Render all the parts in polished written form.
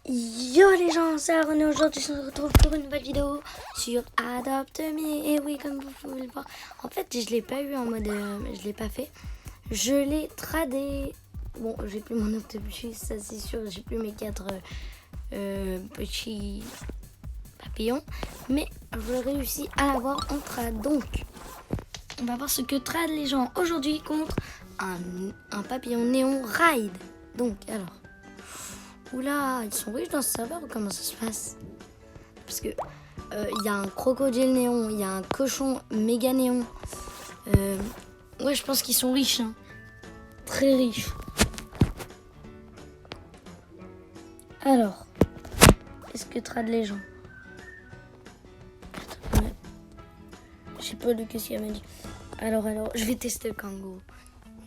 Yo les gens, c'est Aaron et aujourd'hui on se retrouve pour une nouvelle vidéo sur Adopt Me. Et oui, comme vous pouvez le voir, en fait je l'ai pas eu en mode, je l'ai pas fait. Je l'ai tradé. Bon, j'ai plus mon octopus, ça c'est sûr, j'ai plus mes 4 petits papillons. Mais je réussis à l'avoir en trad. Donc, on va voir ce que trad les gens aujourd'hui contre un papillon néon ride. Donc, alors... Oula, ils sont riches dans ce serveur ou comment ça se passe? Parce que il y a un crocodile néon, il y a un cochon méga néon. Ouais, je pense qu'ils sont riches, hein. Très riches. Alors, est-ce que trad les gens? Ouais. Je sais pas de qu'est-ce qu'il m'a dit. Alors, je vais tester le kangourou.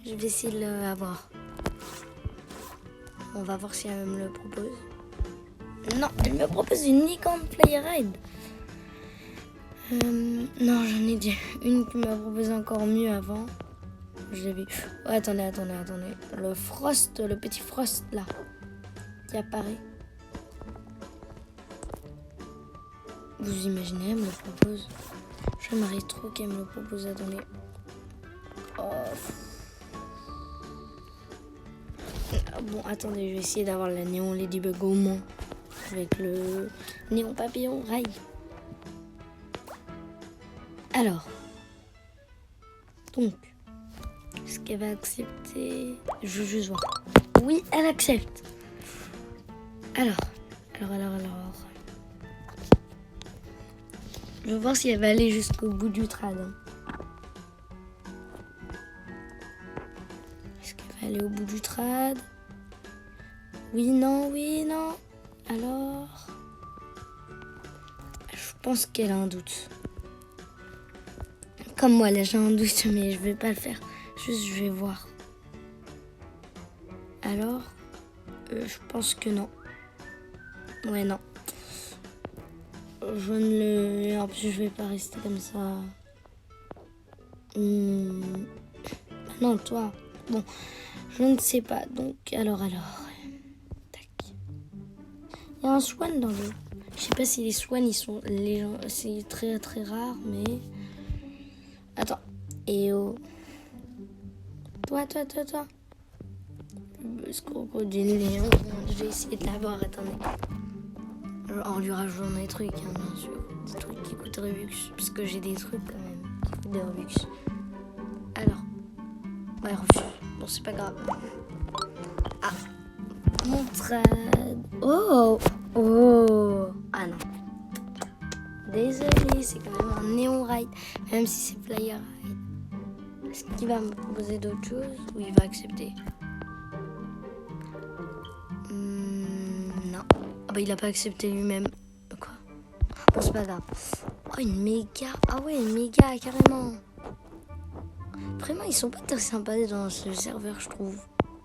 Je vais essayer de l'avoir. On va voir si elle me le propose. Non, elle me propose une Nikon Player Ride. Non, j'en ai dit une qui m'a proposé encore mieux avant. Je l'ai vu. Oh, attendez. Le Frost, le petit Frost là, qui apparaît. Vous imaginez, elle me le propose. Je m'arrive trop qu'elle me le propose. Attendez. Oh. Bon, attendez, je vais essayer d'avoir la néon Ladybug au moins. Avec le néon papillon ride. Alors. Donc. Est-ce qu'elle va accepter? Je veux juste voir. Oui, elle accepte. Alors. Je veux voir si elle va aller jusqu'au bout du trad. Est-ce qu'elle va aller au bout du trad? Oui, non. Alors... Je pense qu'elle a un doute. Comme moi, là, j'ai un doute, mais je vais pas le faire. Juste, je vais voir. Alors... je pense que non. Ouais, non. Je ne le... En plus, je vais pas rester comme ça. Non, toi. Bon, je ne sais pas. Donc, alors... Tac. Il y a un swan dans le... Je sais pas si les swans, ils sont... C'est très très rare, mais... Attends. Et oh... Toi. Ce crocodile néon. Je vais essayer de l'avoir, attendez. En lui rajoutant des trucs, hein, bien sûr. Des trucs qui coûtent Robux. Parce que j'ai des trucs quand même qui coûtent des Robux. Alors. Ouais, refuse. Bon, c'est pas grave. Ah. Mon trad. Oh. Ah non. Désolé, c'est quand même un néon ride. Même si c'est player ride. Est-ce qu'il va me proposer d'autres choses ou il va accepter? Non. Ah bah il a pas accepté lui-même. Quoi? Bon, c'est pas grave. Oh, une méga. Ah ouais, une méga, carrément. Vraiment, ils sont pas très sympas dans ce serveur, je trouve.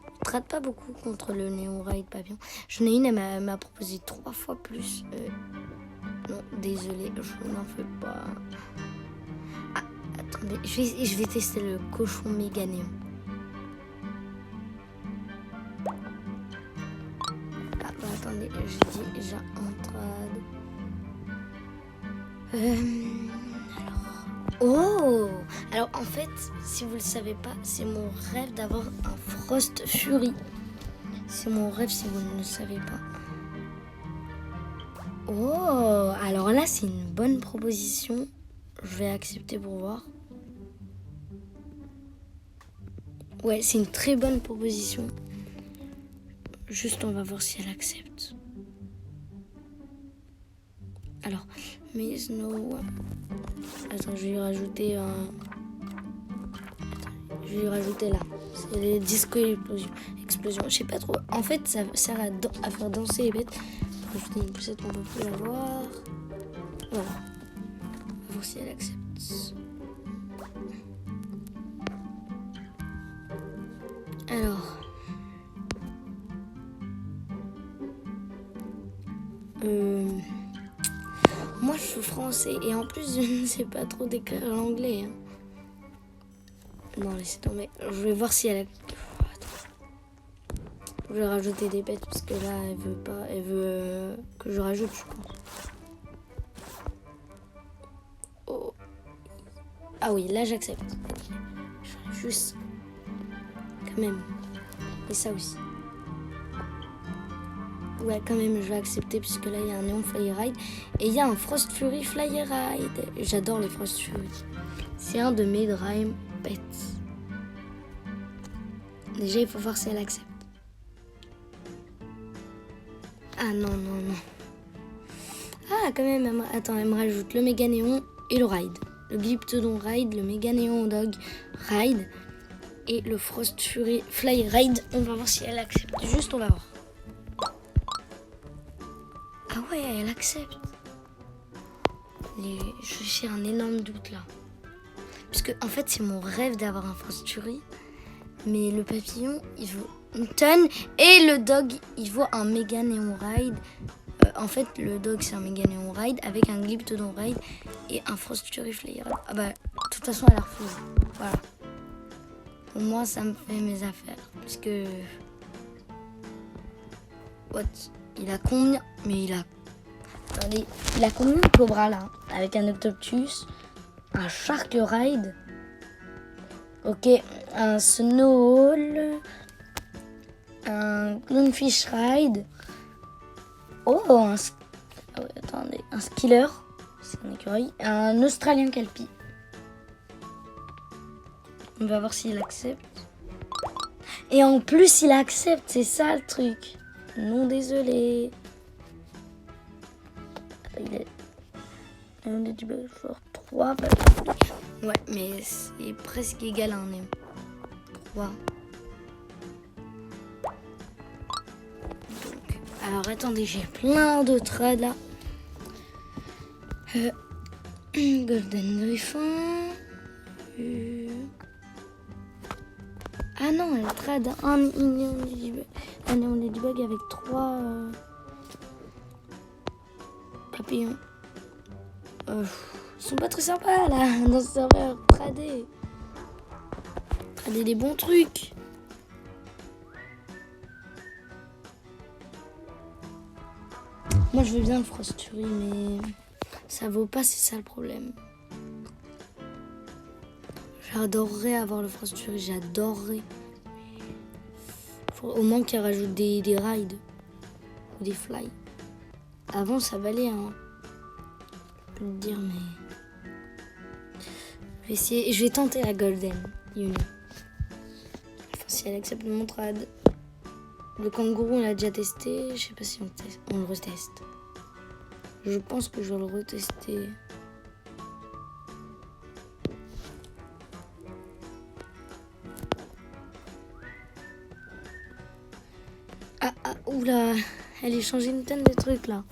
Ils traitent pas beaucoup contre le néon ride papillon. J'en ai une, elle m'a proposé 3 fois plus. Non, désolé, je n'en fais pas. Ah, attendez, je vais tester le cochon méga néon. Ah bah attendez, j'ai déjà un trad. Alors en fait, si vous le savez pas, c'est mon rêve d'avoir un Frost Fury. C'est mon rêve si vous ne le savez pas. Oh, alors là, c'est une bonne proposition. Je vais accepter pour voir. Ouais, c'est une très bonne proposition. Juste, on va voir si elle accepte. Alors, Miss No... Attends, je vais lui rajouter un... Attends, je vais lui rajouter là. C'est les disco explosion. Je sais pas trop. En fait, ça sert à faire danser les bêtes. Rajouter une poussette qu'on peut plus avoir. Voilà. On va voir si elle accepte. Alors. Moi, je suis français et en plus, je ne sais pas trop décrire l'anglais. Non, laissez tomber. Je vais voir si elle a... je vais rajouter des pets parce que là, elle veut pas. Elle veut que je rajoute, je pense. Oh. Ah oui, là, j'accepte. Je vais juste... Quand même. Et ça aussi. Ouais, quand même, je vais accepter puisque là, il y a un Néon Fly Ride. Et il y a un Frost Fury Fly Ride. J'adore les Frost Fury. C'est un de mes Dream Pets. Déjà, il faut voir si elle accepte. Ah non, non, non. Ah, quand même, attends, elle me rajoute le Méga Néon et le Ride. Le Glyptodon Ride, le Méga Néon Dog Ride et le Frost Fury Fly Ride. On va voir si elle accepte. Juste, on va voir. Ah ouais, elle accepte. J'ai un énorme doute là. Puisque en fait, c'est mon rêve d'avoir un Frost Fury. Mais le papillon, il vaut une tonne. Et le dog, il vaut un Méga Néon Ride. En fait, le dog, c'est un Méga Néon Ride avec un Glyptodon Ride et un Frost Fury Fly Ride. Ah bah, de toute façon, elle a refusé. Voilà. Pour moi, ça me fait mes affaires. Puisque... What? Il a combien? Mais il a... Attendez, il a combien de cobras là? Avec un Octopus, un Shark Ride. Ok, un Snowball, un Clownfish Ride. Oh, attendez, un Skiller, c'est un écureuil, un Australien Kelpie. On va voir s'il accepte. Et en plus, il accepte, c'est ça le truc. Non, désolé. Il est... On est du Belfort 3. Ouais, mais c'est presque égal à un néon. 3. Donc, alors attendez, j'ai plein de trades là. Golden Griffon. Ah non, elle trade un néon ladybug avec 3 papillons. Ils sont pas très sympas là dans ce serveur. Trader des bons trucs. Moi je veux bien le Frost Fury, mais ça vaut pas, c'est ça le problème. J'adorerais avoir le Frost Fury, j'adorerais. Faut au moins qu'il rajoute des rides ou des fly. Avant ça valait, hein. Je peux te dire, mais je vais essayer, je vais tenter la Golden Union. Enfin, si elle accepte mon trad. Le kangourou on l'a déjà testé, je sais pas si on le reteste. Je pense que je vais le retester. Oula, elle a changé une tonne de trucs là.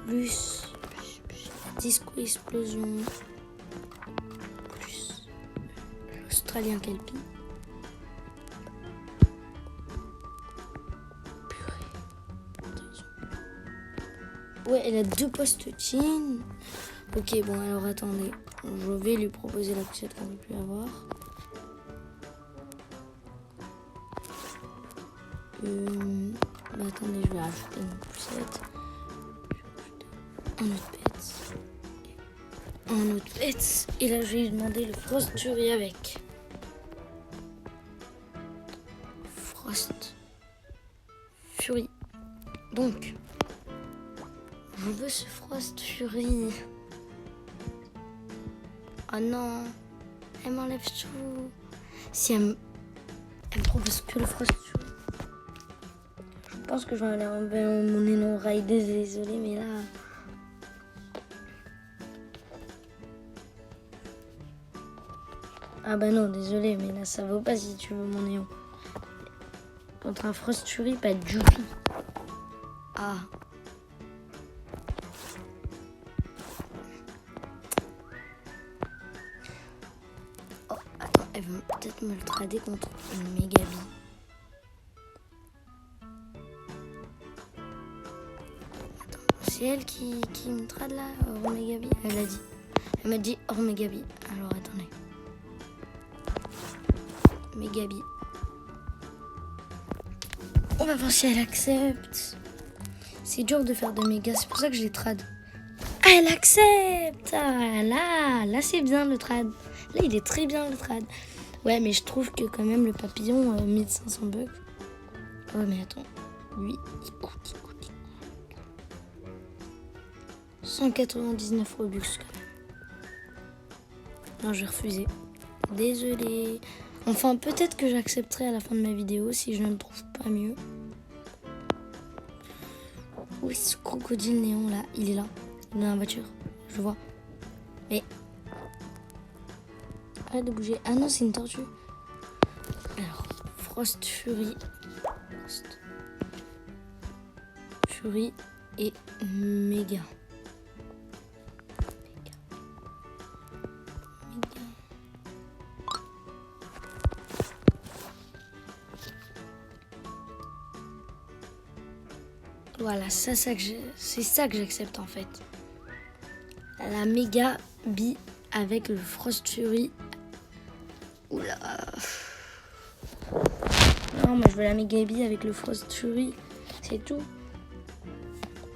Plus Disco Explosion. Plus l'Australien Kelpie. Ouais, elle a 2 post-chin. Ok, bon, alors attendez. Je vais lui proposer la poussette qu'on ne peut plus avoir. Bah attendez, je vais rajouter une poussette. Un autre pet. Un autre pet. Et là, je vais lui demander le Frost Fury avec. Frost Fury. Donc, je veux ce Frost Fury. Oh non, elle m'enlève tout. Si elle me propose que le Frost Fury. Je pense que je vais aller enlever mon Néon Ride, désolé, mais là... Ah bah non, désolé, mais là ça vaut pas si tu veux mon néon. Contre un Frost Fury, pas de Jupi. Ah. Oh, attends, elle va peut-être me le trader contre une Mégabi. Attends, c'est elle qui me trade là, hors Mégabi. Elle a dit. Elle m'a dit hors Mégabi. Alors attendez. Méga Bee. On va voir si elle accepte. C'est dur de faire des mégas, c'est pour ça que je les trad. Ah, elle accepte. Ah, là c'est bien le trad. Là, il est très bien le trad. Ouais, mais je trouve que quand même le papillon 1500 bucks. Ouais, mais attends. Lui, il coûte. 199 Robux quand même. Non, je vais refuser. Désolée. Enfin, peut-être que j'accepterai à la fin de ma vidéo si je ne le trouve pas mieux. Oui, ce crocodile néon là, il est là. Il est dans la voiture. Je vois. Mais. Arrête de bouger. Ah non, c'est une tortue. Alors, Frost Fury. Fury et Méga. Voilà, c'est ça que j'accepte en fait. La Méga Bee avec le Frost Fury. Oula. Non, moi je veux la Méga Bee avec le Frost Fury. C'est tout.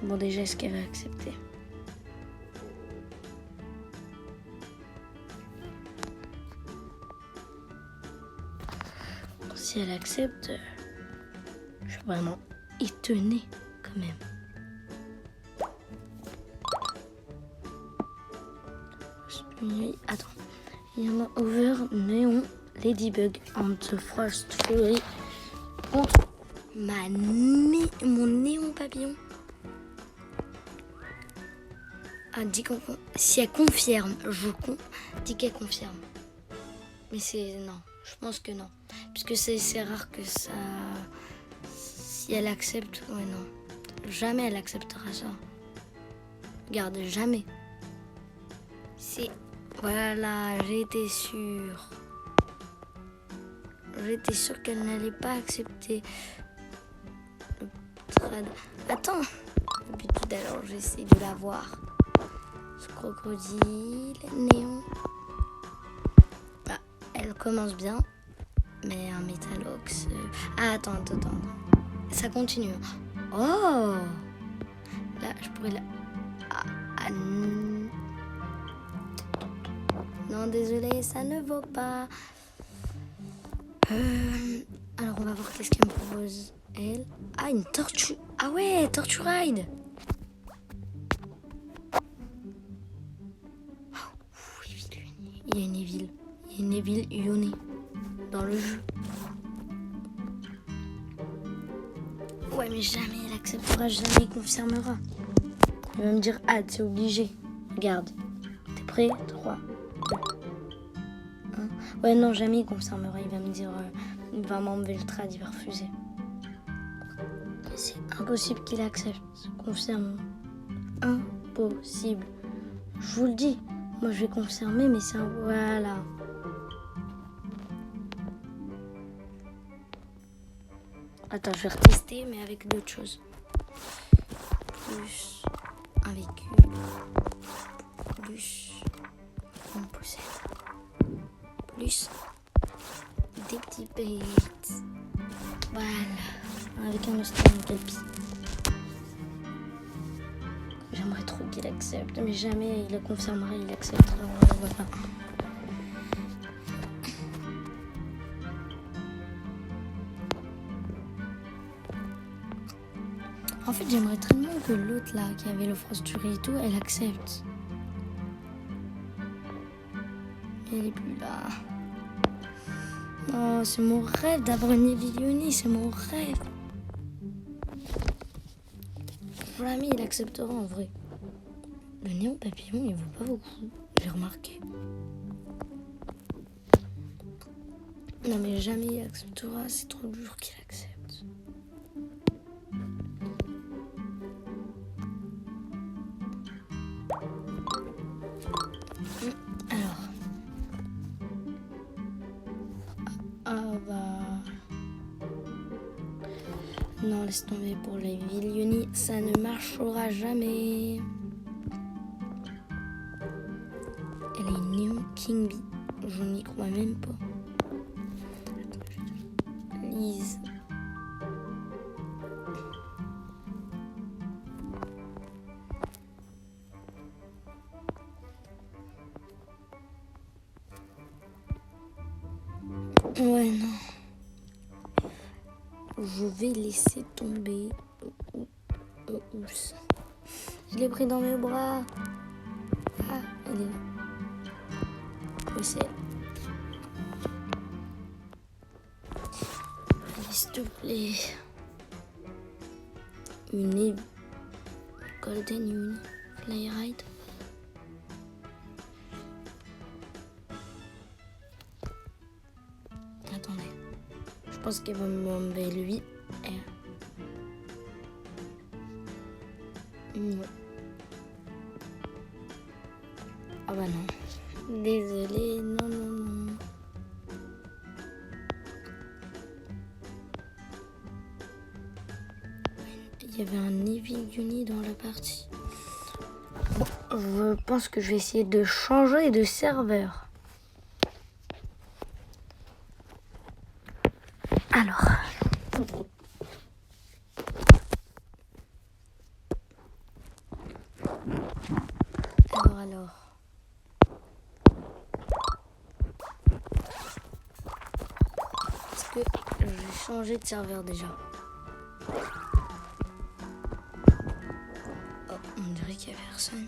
Bon, déjà, est-ce qu'elle va accepter? Si elle accepte, je suis vraiment étonnée quand même. Attends, il y en a Over, Néon, Ladybug, and Frost Fury contre mon Néon Papillon. Ah, si elle confirme, dis qu'elle confirme. Mais c'est non, je pense que non, puisque c'est rare que ça. Si elle accepte, ouais non, jamais elle acceptera ça. Regarde, jamais. Voilà, j'étais sûre. J'étais sûre qu'elle n'allait pas accepter le trad. Attends, depuis tout à l'heure, j'essaie de la voir. Ce crocodile, néon. Ah, elle commence bien, mais un Metalox. Ah, attends. Ça continue. Oh! Là, je pourrais la. Non, désolé, ça ne vaut pas. Alors, on va voir qu'est-ce qu'elle me propose. Elle. Ah, une tortue. Ah ouais, Tortue Ride. Il y a une Evil Yone dans le jeu. Ouais, mais jamais elle acceptera, jamais elle confirmera. Il va me dire, ah, c'est obligé. Regarde. T'es prêt? 3, 2, 1. Ouais, non, jamais il confirmera. Il va me dire, il va m'enlever le trad, il va refuser. C'est impossible qu'il accepte. Confirme. Impossible. Je vous le dis. Moi, je vais confirmer, mais c'est un... Voilà. Attends, je vais retester, mais avec d'autres choses. Plus un véhicule. Plus une poussette. Plus des petits pets. Voilà. Avec un Australien Kelpie. J'aimerais trop qu'il accepte, mais jamais il le confirmera, il acceptera. Voilà. En fait, j'aimerais tellement que l'autre là, qui avait le Frost Fury et tout, elle accepte. Elle est plus là. Oh, c'est mon rêve d'avoir une Evil Yone, c'est mon rêve. Jamais il acceptera en vrai. Le néon papillon, il vaut pas beaucoup, j'ai remarqué. Non mais jamais il acceptera, c'est trop dur qu'il accepte. Alors. Ah bah. Non, laisse tomber pour les Evil Yone, ça ne marchera jamais. Elle est Néon King Bee, je n'y crois même pas. please. Ouais, non. Je vais laisser tomber. Oups. Je l'ai pris dans mes bras. Ah, elle est là. Oui, c'est elle. Allez, s'il te plaît. Une Golden Uni Fly Ride. Attendez. Je pense qu'elle va m'enlever lui. Non. Ah bah non. Désolée, non, non, non. Il y avait un Evil Uni dans la partie. Bon, je pense que je vais essayer de changer de serveur. Alors. Est-ce que je vais changer de serveur déjà? Oh, on dirait qu'il n'y a personne.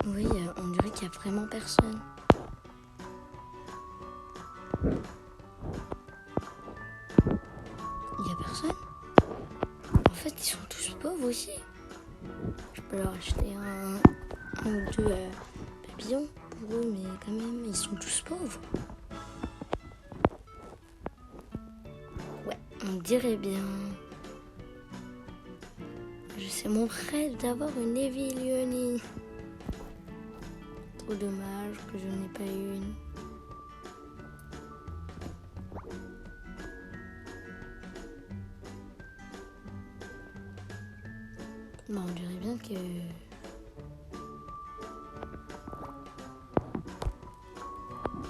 Oui, on dirait qu'il n'y a vraiment personne. Il n'y a personne? En fait, ils sont tous pauvres aussi. Je peux leur acheter un ou deux papillons pour eux, mais quand même, ils sont tous pauvres. Ouais, on dirait bien. C'est mon rêve d'avoir une Evil Uni. Trop dommage que je n'ai pas une. Bon, on dirait bien que...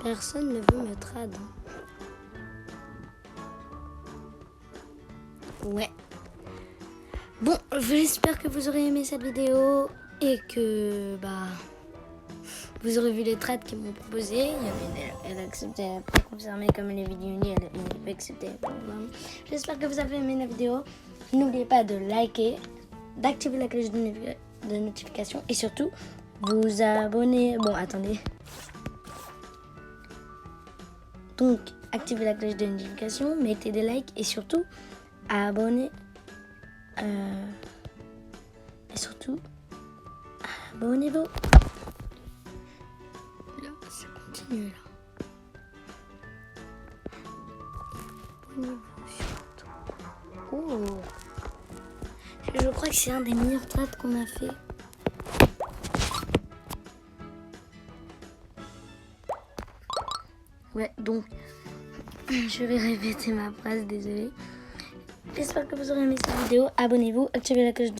personne ne veut me trad. Ouais. Bon, j'espère que vous aurez aimé cette vidéo et que vous aurez vu les trades qu'ils m'ont proposé. Elle a accepté, elle a pas confirmé comme les vidéos, elle a pas accepté. J'espère que vous avez aimé la vidéo. N'oubliez pas de liker, d'activer la cloche de notification et surtout vous abonner. Bon, attendez. Donc, activez la cloche de notification, mettez des likes et surtout abonnez. Et surtout, abonnez-vous. Là, ça continue là. Abonnez-vous surtout. Oh. Je crois que c'est un des meilleurs trades qu'on a fait. Ouais, donc, je vais répéter ma phrase, désolée. J'espère que vous aurez aimé cette vidéo. Abonnez-vous, activez la cloche de